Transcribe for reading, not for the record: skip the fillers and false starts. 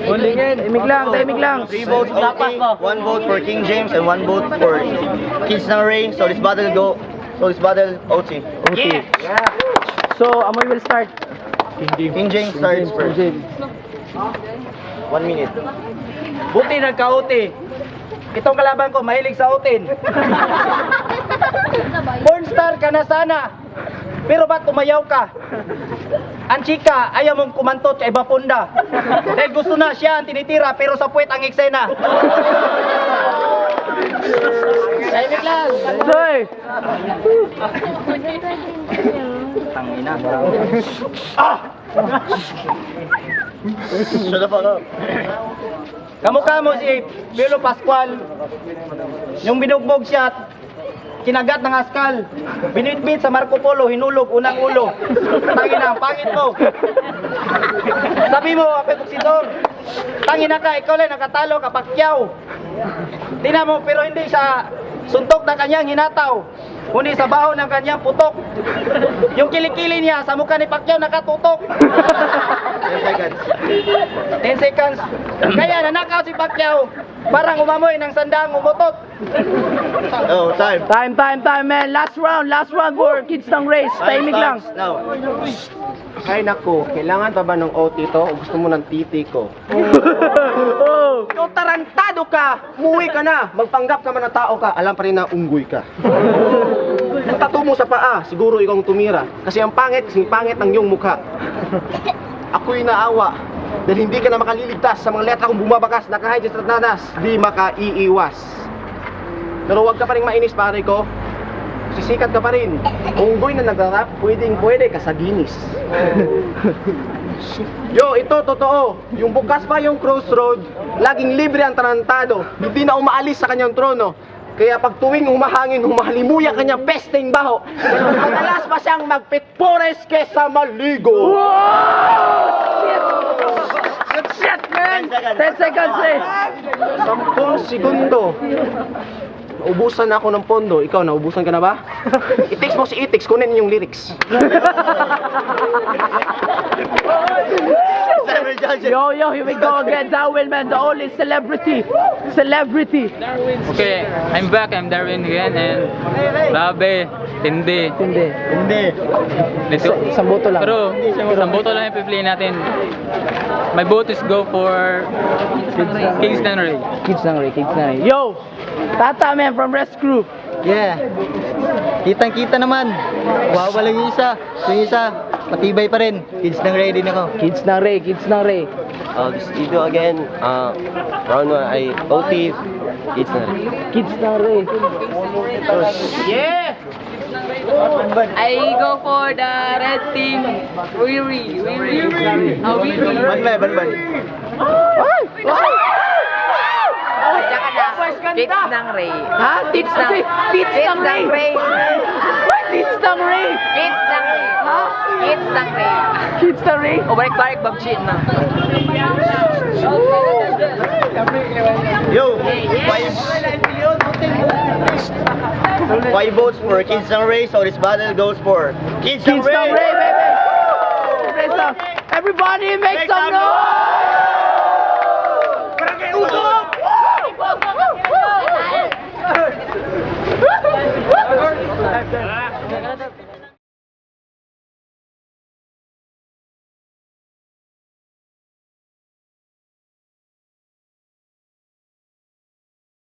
Tahimik lang. 3 votes OT, 1 vote for King James, and 1 vote for Kids ng Ray. So this battle OT. Okay. So, Amoy will start. King James starts first. 1 minute. Buti nagka-OT. Itong kalaban ko, mahilig sa utin. Pornstar ka na sana. Pero ba't umayaw ka? Ang chika, ayaw mong kumantot sa iba punda. Dahil gusto na siya ang tinitira, pero sa puwet ang eksena. Tahimik lang. Hoy! Tangina. Shut the fuck up. Kamukha mo si Pilo Pascual. Yung binugbog siya, kinagat ng askal. Binitbit sa Marco Polo, hinulog, unang ulo. Tangina, ang pangit mo. Sabi mo, Apetoksidor, tangina ka, ikaw lang nakatalo ka, Pacquiao. Tingnan mo, pero hindi sa suntok ng kanyang hinataw, kundi sa baho ng kanyang putok. Yung kilikili niya sa mukha ni Pacquiao nakatutok. 10 seconds. 10 seconds. Kaya nanakaw si Pacquiao, parang umamoy ng sandang umutot. Oh, time. Time, man. Last round for Kids ng Race. Tahimik lang. Now. Ay nako, kailangan pa ba ng OT to o gusto mo ng titi ko? Oh! Ikaw tarantado ka! Umuwi ka na! Magpanggap ka man na tao ka, alam pa rin na unggoy ka. Yung tattoo mo sa paa, siguro ikaw ang tumira. Kasi ang pangit, kasing pangit ng iyong mukha. Ako'y naawa dahil hindi ka na makaliligtas sa mga letra kong bumabakas na kahit sa nanas, di makaiiwas. Pero huwag ka pa rin mainis pare ko. Sisikat ka pa rin. Unggoy na nagrarap, pwede ka sa Guinness. Yo, ito totoo. Yung bukas pa yung crossroad, laging libre ang tarantado. Hindi na umaalis sa kanyang trono. Kaya pag tuwing humahangin, humahalimuya kanyang pesteng baho. Madalas pa siyang magpitpores kesa maligo. Good shit, man! 10 seconds, eh! 10 segundo. Naubusan na ako ng pondo. Ikaw, naubusan ka na ba? I-text mo si Itix, kunin yung lyrics. Yo, here we go again. Darwin, man, the only celebrity. Okay, I'm back. I'm Darwin again, and grabe, hindi. Dito. Isang boto lang. Pero, isang boto lang yung piplay natin. My vote is go for Kingston Ray. Kids ng Ray. Yo! Tata, man, from Rest Crew. Yeah. Kitang-kita naman. Wawala yung isa. Yung isa, matibay pa rin. Kids ng Ray din ako. Kids ng Ray. This video again, round 1 ay OT, Kids na rin. Kids ng Ray. Yeah! I go for the red team. Wiri. Ban. Tsaka na. Kids ng Ray. Ha? Kids ng Ray. Kids ng Ray. Kids ng Ray. Kids ng Ray. Ha? Kids ng Ray. Kids ng Ray. O balik-balik babchin na. Yo! 5 votes for Kids ng Ray, so this battle goes for Kids ng Kids ng Ray! Ray, baby. Everybody make some noise!